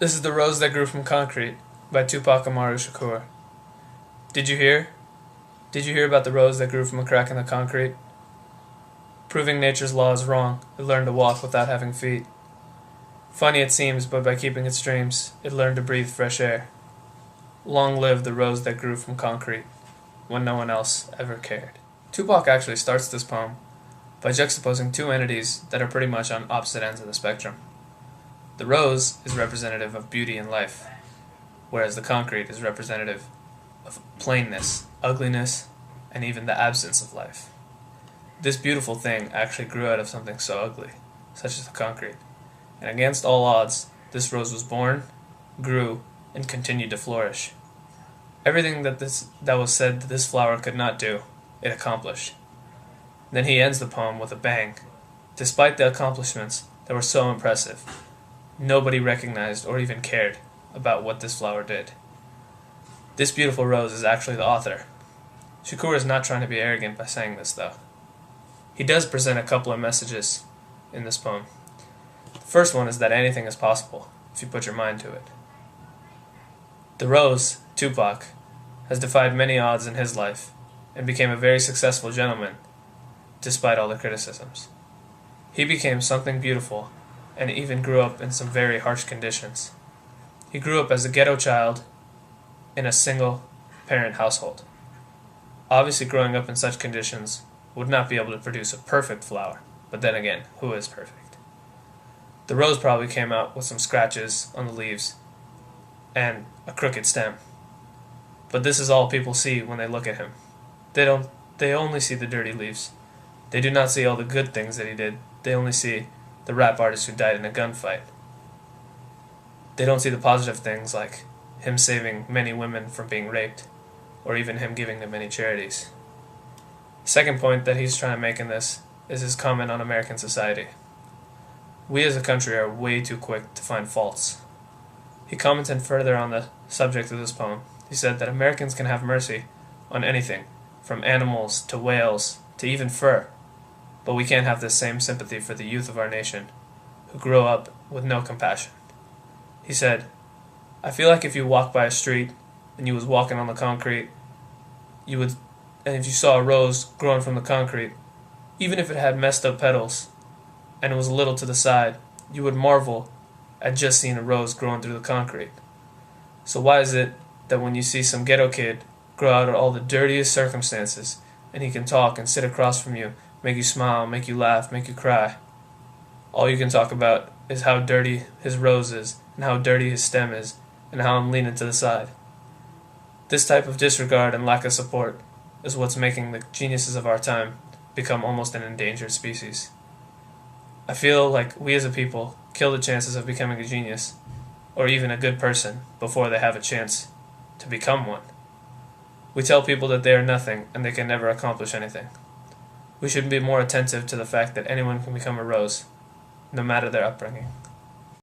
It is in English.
This is The Rose That Grew from Concrete by Tupac Amaru Shakur. Did you hear? Did you hear about the rose that grew from a crack in the concrete? Proving nature's law is wrong, it learned to walk without having feet. Funny it seems, but by keeping its dreams, it learned to breathe fresh air. Long live the rose that grew from concrete, when no one else ever cared. Tupac actually starts this poem by juxtaposing two entities that are pretty much on opposite ends of the spectrum. The rose is representative of beauty and life, whereas the concrete is representative of plainness, ugliness, and even the absence of life. This beautiful thing actually grew out of something so ugly, such as the concrete, and against all odds, this rose was born, grew, and continued to flourish. Everything that was said that this flower could not do, it accomplished. Then he ends the poem with a bang. Despite the accomplishments that were so impressive, nobody recognized or even cared about what this flower did. This beautiful rose is actually the author. Shakur is not trying to be arrogant by saying this, though. He does present a couple of messages in this poem. The first one is that anything is possible if you put your mind to it. The rose, Tupac, has defied many odds in his life and became a very successful gentleman despite all the criticisms. He became something beautiful and even grew up in some very harsh conditions. He grew up as a ghetto child in a single-parent household. Obviously, growing up in such conditions would not be able to produce a perfect flower, but then again, who is perfect? The rose probably came out with some scratches on the leaves and a crooked stem. But this is all people see when they look at him. They only see the dirty leaves. They do not see all the good things that he did. They only see the rap artist who died in a gunfight. They don't see the positive things like him saving many women from being raped, or even him giving to many charities. The second point that he's trying to make in this is his comment on American society. We as a country are way too quick to find faults. He commented further on the subject of this poem. He said that Americans can have mercy on anything, from animals to whales to even fur, but we can't have the same sympathy for the youth of our nation, who grow up with no compassion. He said, I feel like if you walk by a street and you was walking on the concrete, and if you saw a rose growing from the concrete, even if it had messed up petals and it was a little to the side, you would marvel at just seeing a rose growing through the concrete. So why is it that when you see some ghetto kid grow out of all the dirtiest circumstances and he can talk and sit across from you, make you smile, make you laugh, make you cry, all you can talk about is how dirty his rose is and how dirty his stem is and how I'm leaning to the side? This type of disregard and lack of support is what's making the geniuses of our time become almost an endangered species. I feel like we as a people kill the chances of becoming a genius or even a good person before they have a chance to become one. We tell people that they are nothing and they can never accomplish anything. We should be more attentive to the fact that anyone can become a rose, no matter their upbringing.